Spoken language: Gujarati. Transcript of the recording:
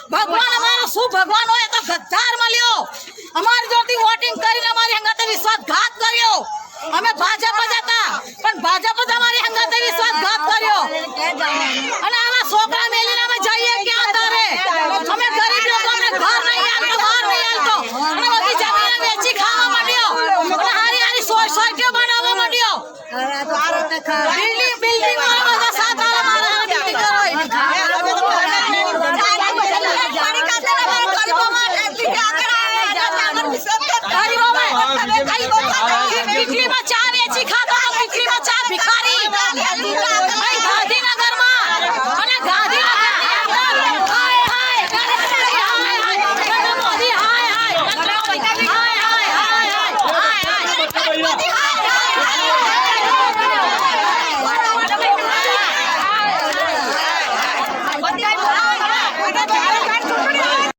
ભગવાન અમારો શું ભગવાન હોય તો ગદ્દાર મળ્યો અમારી જોડથી વોટિંગ કરીને અમારી હંગાતે વિશ્વાસઘાત કર્યો અમે ભાજપ જ હતા પણ ભાજપ જ અમારી હંગાતે વિશ્વાસઘાત કર્યો અને આવા છોકરા મેલીને અમે જઈએ ક્યાં તારે અમે ગરીબ લોકો અમને ઘર નહીં આલતો બહાર નહીં આલતો અને બધી જમીન વેચી ખાવા માંડ્યો અને હારી હારી સોસાયટીઓ બનાવવા માંડ્યો બિલ્ડિંગ